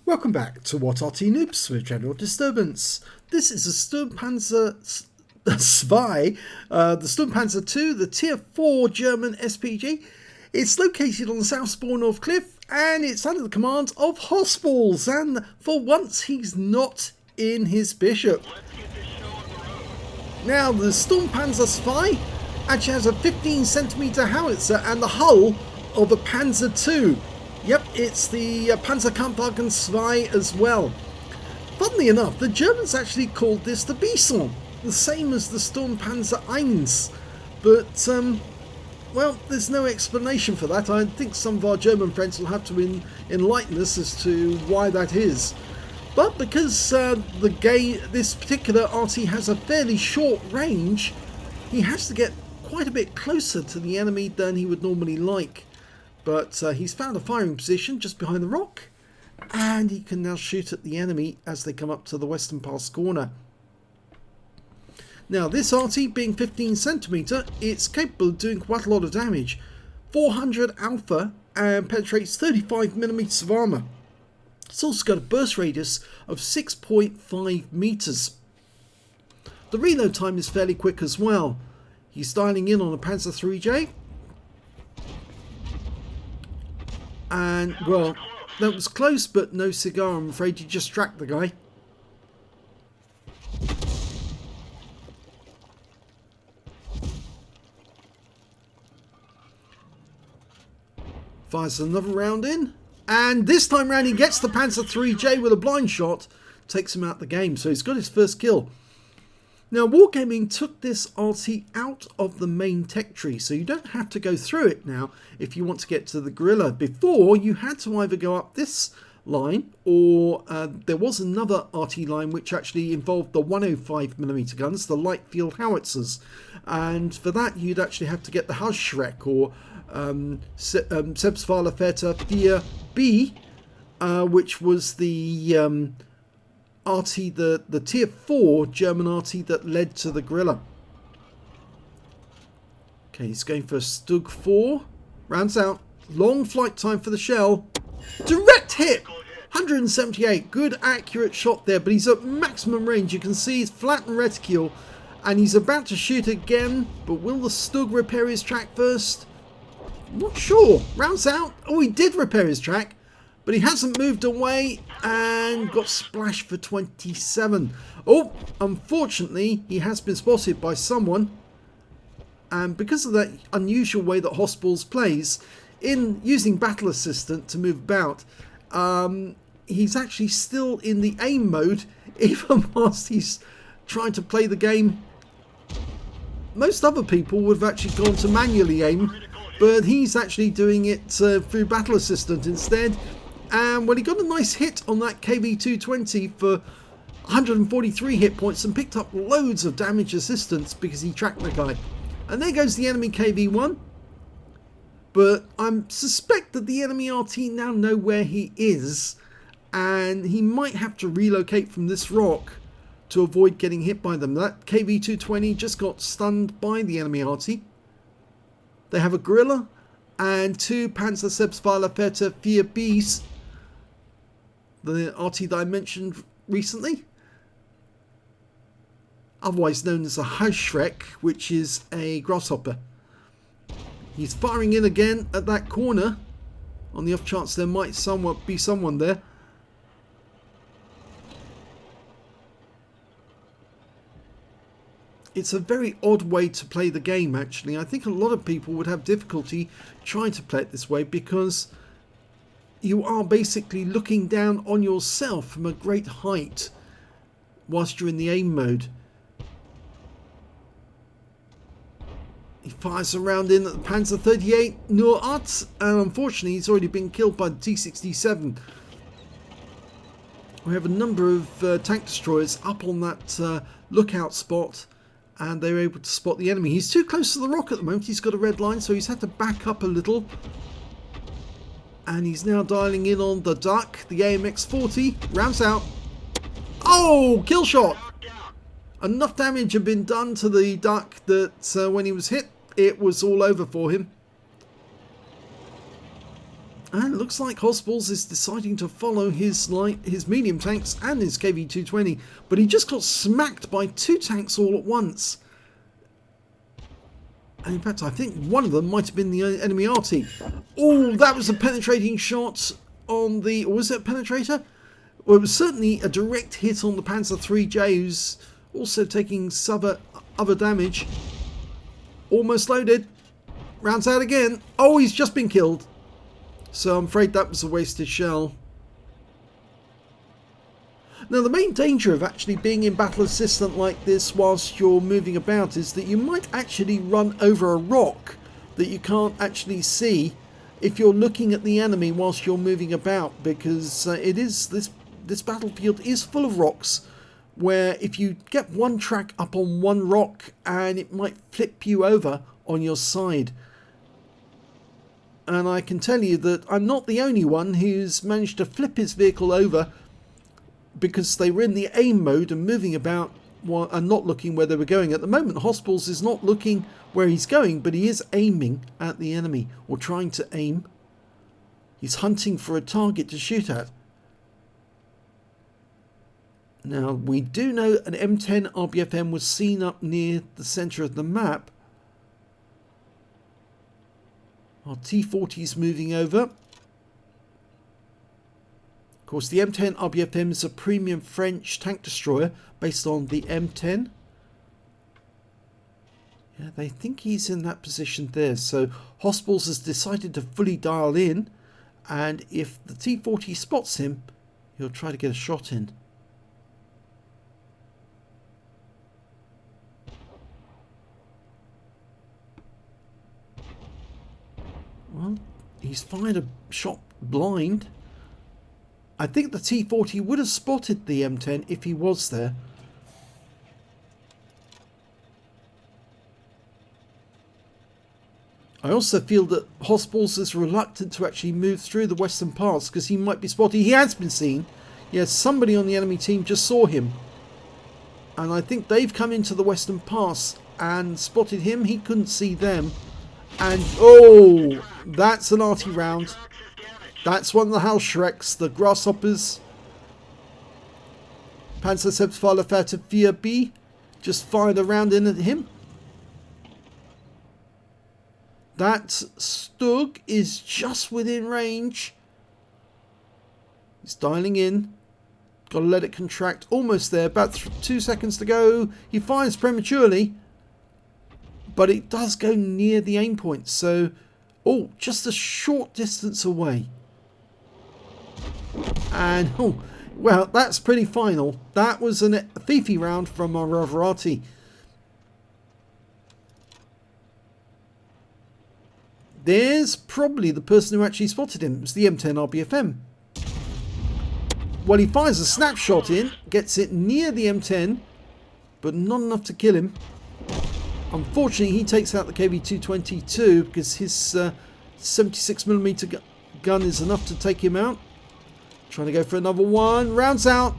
Welcome back to What Arty Noobs with General Disturbance. This is a Sturmpanzer II, the Sturmpanzer II, the Tier 4 German SPG. It's located on the South Spore North Cliff and it's under the command of hossballs, and for once he's not in his bishop. Now the Sturmpanzer II actually has a 15cm howitzer and the hull of a Panzer II. Yep, it's the Panzerkampfwagen II as well. Funnily enough, the Germans actually called this the Bison, the same as the Sturmpanzer I. But, well, there's no explanation for that. I think some of our German friends will have to enlighten us as to why that is. But because this particular Arty has a fairly short range, he has to get quite a bit closer to the enemy than he would normally like. But he's found a firing position just behind the rock, and he can now shoot at the enemy as they come up to the western pass corner. Now this Arty, being 15cm, it's capable of doing quite a lot of damage. 400 alpha and penetrates 35mm of armour. It's also got a burst radius of 6.5 meters. The reload time is fairly quick as well. He's dialing in on a Panzer IIIJ. And, well, that was close, but no cigar, I'm afraid. You just tracked the guy. Fires another round in. And this time round he gets the Panzer IIIJ with a blind shot. Takes him out the game, so he's got his first kill. Now, Wargaming took this Arty out of the main tech tree, so you don't have to go through it now if you want to get to the Guerrilla. Before, you had to either go up this line, or there was another Arty line which actually involved the 105mm guns, the light field howitzers. And for that, you'd actually have to get the Hausschreck, or Selbstfahrerfährte 4B, which was the Arty, the Tier 4 German Arty that led to the Guerrilla. Okay, he's going for a Stug 4. Rounds out. Long flight time for the shell. Direct hit! 178. Good accurate shot there, but he's at maximum range. You can see his flattened reticule. And he's about to shoot again, but will the Stug repair his track first? Not sure. Rounds out. Oh, he did repair his track. But he hasn't moved away and got splashed for 27. Oh, unfortunately, he has been spotted by someone. And because of that unusual way that hossballs plays, in using Battle Assistant to move about, he's actually still in the aim mode, even whilst he's trying to play the game. Most other people would have actually gone to manually aim, but he's actually doing it through Battle Assistant instead. And when he got a nice hit on that KV-220 for 143 hit points and picked up loads of damage assistance because he tracked the guy. And there goes the enemy KV-1. But I suspect that the enemy RT now know where he is, and he might have to relocate from this rock to avoid getting hit by them. That KV-220 just got stunned by the enemy RT. They have a Guerrilla and two Panzer Selbstfahrerfährte 4Bs. The Arty that I mentioned recently, otherwise known as a Hausschreck, which is a grasshopper. He's firing in again at that corner on the off chance there might be someone there. It's a very odd way to play the game, actually. I think a lot of people would have difficulty trying to play it this way because you are basically looking down on yourself from a great height whilst you're in the aim mode. He fires a round in at the Panzer 38 Nurart, and unfortunately he's already been killed by the T-67. We have a number of tank destroyers up on that lookout spot, and they're able to spot the enemy. He's too close to the rock at the moment. He's got a red line, so he's had to back up a little. And he's now dialing in on the Duck, the AMX-40. Rounds out. Oh, kill shot! Enough damage had been done to the Duck that when he was hit, it was all over for him. And it looks like hossballs is deciding to follow his medium tanks and his KV-220, but he just got smacked by 2 tanks all at once. And in fact, I think one of them might have been the enemy Arty. Oh, that was a penetrating shot on the... Or was it a penetrator? Well, it was certainly a direct hit on the Panzer III, who's also taking other damage. Almost loaded. Rounds out again. Oh, he's just been killed. So I'm afraid that was a wasted shell. Now, the main danger of actually being in battle assistant like this whilst you're moving about is that you might actually run over a rock that you can't actually see if you're looking at the enemy whilst you're moving about, because this battlefield is full of rocks where if you get one track up on one rock and it might flip you over on your side. And I can tell you that I'm not the only one who's managed to flip his vehicle over because they were in the aim mode and moving about and not looking where they were going. At the moment, hossballs is not looking where he's going, but he is aiming at the enemy, or trying to aim. He's hunting for a target to shoot at. Now, we do know an M10 RBFM was seen up near the centre of the map. Our T-40 is moving over. Of course, the M10 RBFM is a premium French tank destroyer based on the M10. Yeah, they think he's in that position there. So hossballs has decided to fully dial in, and if the T-40 spots him, he'll try to get a shot in. Well, he's fired a shot blind. I think the T-40 would have spotted the M10 if he was there. I also feel that hossballs is reluctant to actually move through the western pass because he might be spotted. He has been seen. Yes, somebody on the enemy team just saw him. And I think they've come into the western pass and spotted him. He couldn't see them. And, oh, that's an Arty round. That's one of the house Shreks, the grasshoppers. Panzer Selbstfahrerfährte 4B just fired a round in at him. That Stug is just within range. He's dialing in. Got to let it contract. Almost there. About 2 seconds to go. He fires prematurely. But it does go near the aim point. So, oh, just a short distance away. And, oh, well, that's pretty final. That was a Fifi round from our Arty. There's probably the person who actually spotted him. It was the M10 RBFM. Well, he fires a snapshot in, gets it near the M10, but not enough to kill him. Unfortunately, he takes out the KV-222 because his 76mm gun is enough to take him out. Trying to go for another one. Rounds out.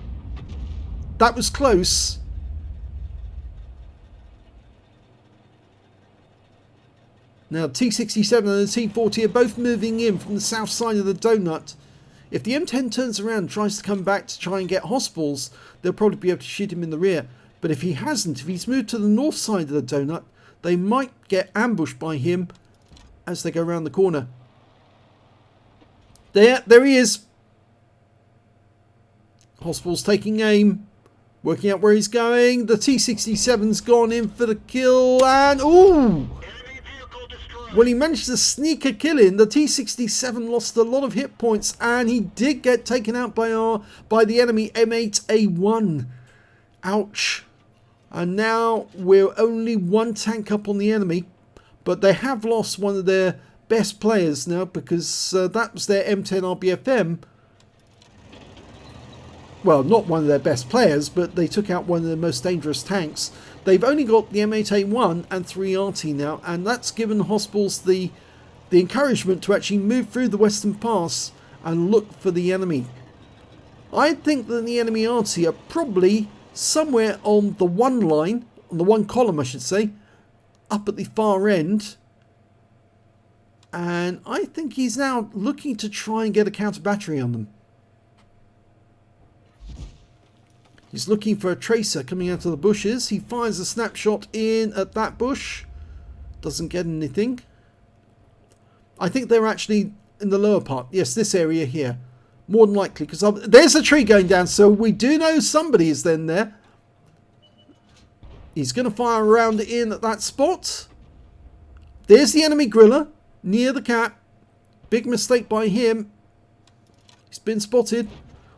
That was close. Now, T-67 and the T-40 are both moving in from the south side of the donut. If the M10 turns around and tries to come back to try and get hossballs, they'll probably be able to shoot him in the rear. But if he hasn't, if he's moved to the north side of the donut, they might get ambushed by him as they go around the corner. There he is. hossballs taking aim. Working out where he's going. The T-67's gone in for the kill. And, ooh! Well, he managed to sneak a kill in. The T-67 lost a lot of hit points, and he did get taken out by the enemy M8A1. Ouch. And now we're only one tank up on the enemy, but they have lost one of their best players now, because that was their M10 RBFM. Well, not one of their best players, but they took out one of the most dangerous tanks. They've only got the M8A1 and 3 Arty now, and that's given hossballs the encouragement to actually move through the Western Pass and look for the enemy. I think that the enemy Arty are probably somewhere on the one line, on the one column I should say, up at the far end. And I think he's now looking to try and get a counter battery on them. He's looking for a tracer coming out of the bushes. He fires a snapshot in at that bush. Doesn't get anything. I think they're actually in the lower part. Yes, this area here. More than likely, because there's a tree going down, so we do know somebody is then there. He's going to fire a round in at that spot. There's the enemy griller near the cap. Big mistake by him. He's been spotted.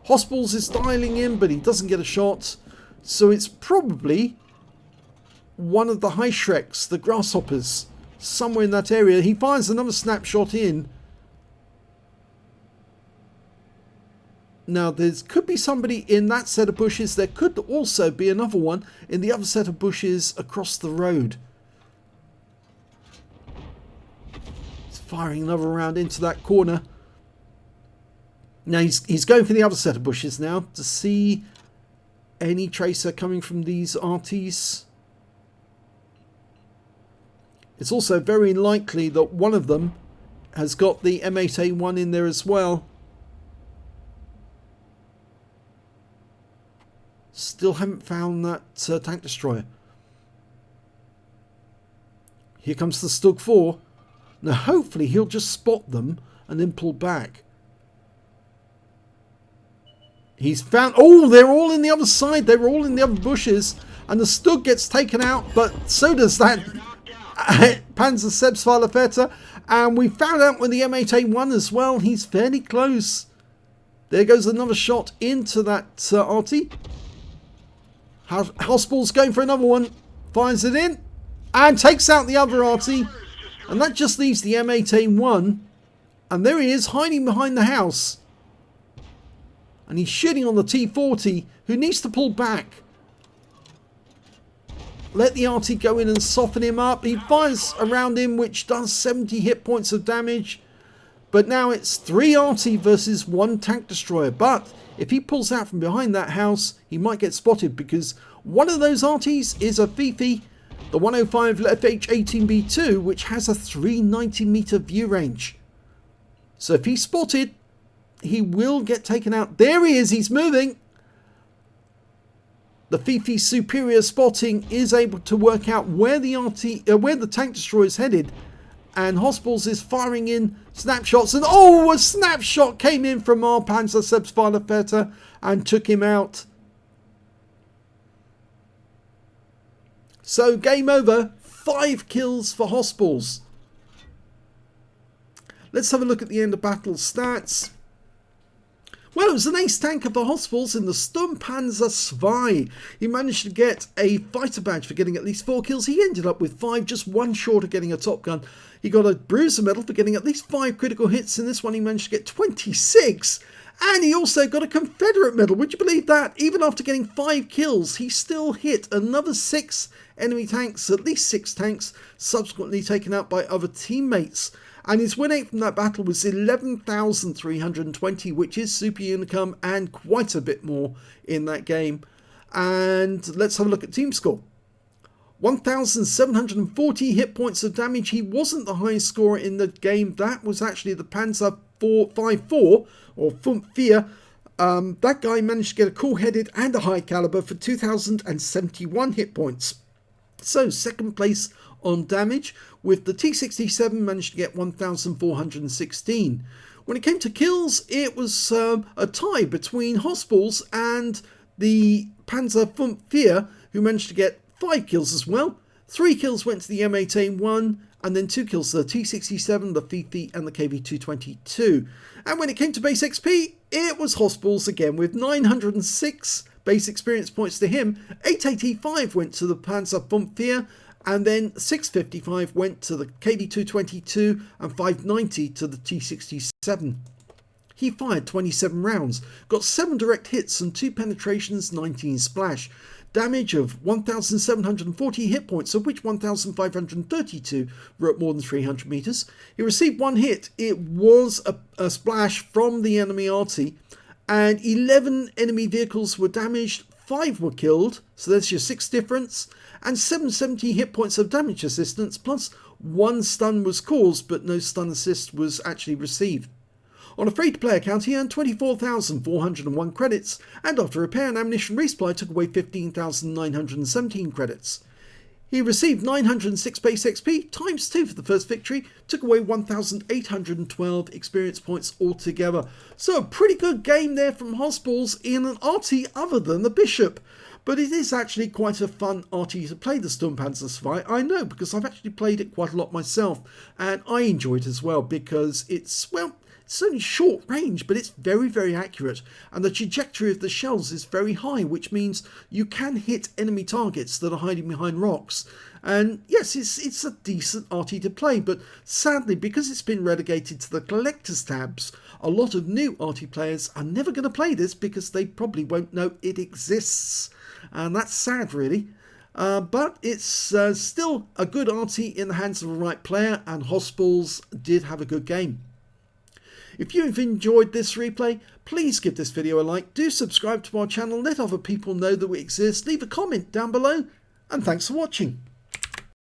hossballs is dialing in, but he doesn't get a shot. So it's probably one of the high shreks, the grasshoppers, somewhere in that area. He fires another snapshot in. Now, there could be somebody in that set of bushes. There could also be another one in the other set of bushes across the road. He's firing another round into that corner. Now, he's going for the other set of bushes now to see any tracer coming from these Arties. It's also very likely that one of them has got the M8A1 in there as well. Still haven't found that tank destroyer. Here comes the Stug 4. Now hopefully he'll just spot them and then pull back. He's found... Oh, they're all in the other side. They were all in the other bushes. And the Stug gets taken out, but so does that Panzer Selbstfahrerfährt. And we found out with the M8A1 as well. He's fairly close. There goes another shot into that Arty. hossballs going for another one. Fires it in. And takes out the other Arty. And that just leaves the M8A1. And there he is, hiding behind the house. And he's shooting on the T40, who needs to pull back. Let the Arty go in and soften him up. He fires around him, which does 70 hit points of damage. But now it's 3 Arty versus 1 tank destroyer. But if he pulls out from behind that house, he might get spotted, because one of those Arties is a Fifi, the 105 FH18B2, which has a 390 meter view range. So if he's spotted, he will get taken out. There he is, he's moving. The Fifi's superior spotting is able to work out where the tank destroyer is headed. And hossballs is firing in snapshots. And oh, a snapshot came in from our Panzer Selbstfahrerfährt and took him out. So game over. 5 kills for hossballs. Let's have a look at the end of battle stats. Well, it was an ace tanker for hossballs in the Sturmpanzer II. He managed to get a fighter badge for getting at least 4 kills. He ended up with 5, just 1 short of getting a Top Gun. He got a bruiser medal for getting at least 5 critical hits. In this one, he managed to get 26. And he also got a Confederate medal. Would you believe that? Even after getting 5 kills, he still hit another 6 enemy tanks, at least 6 tanks, subsequently taken out by other teammates. And his win rate from that battle was 11,320, which is super unicum and quite a bit more in that game. And let's have a look at team score. 1,740 hit points of damage. He wasn't the highest scorer in the game. That was actually the Panzer 54 or 54. That guy managed to get a cool-headed and a high caliber for 2,071 hit points. So second place on damage, with the T67 managed to get 1,416. When it came to kills, it was a tie between hossballs and the Panzer 54, who managed to get 5 kills as well. 3 kills went to the M8A1, and then 2 kills to the T67, the Fifi, and the KV-222. And when it came to base XP, it was hossballs again, with 906 base experience points to him. 885 went to the Panzer 54, and then 655 went to the KV-222 and 590 to the T67. He fired 27 rounds, got 7 direct hits and 2 penetrations, 19 splash. Damage of 1,740 hit points, of which 1,532 were at more than 300 meters. He received 1 hit. It was a splash from the enemy Arty, and 11 enemy vehicles were damaged, 5 were killed, so there's your 6 difference, and 770 hit points of damage assistance, plus 1 stun was caused, but no stun assist was actually received. On a free-to-play account, he earned 24,401 credits, and after repair and ammunition resupply took away 15,917 credits. He received 906 base XP, times 2 for the first victory, took away 1,812 experience points altogether. So a pretty good game there from hossballs in an Arty other than the Bishop. But it is actually quite a fun Arty to play, the Sturmpanzer II. I know, because I've actually played it quite a lot myself, and I enjoy it as well because it's, well, it's only short range, but it's very, very accurate, and the trajectory of the shells is very high, which means you can hit enemy targets that are hiding behind rocks. And yes, it's a decent Arty to play, but sadly, because it's been relegated to the collector's tabs, a lot of new Arty players are never going to play this because they probably won't know it exists, and that's sad, really. But it's still a good Arty in the hands of the right player, and hossballs did have a good game. If you've enjoyed this replay, please give this video a like, do subscribe to our channel, let other people know that we exist, leave a comment down below, and thanks for watching.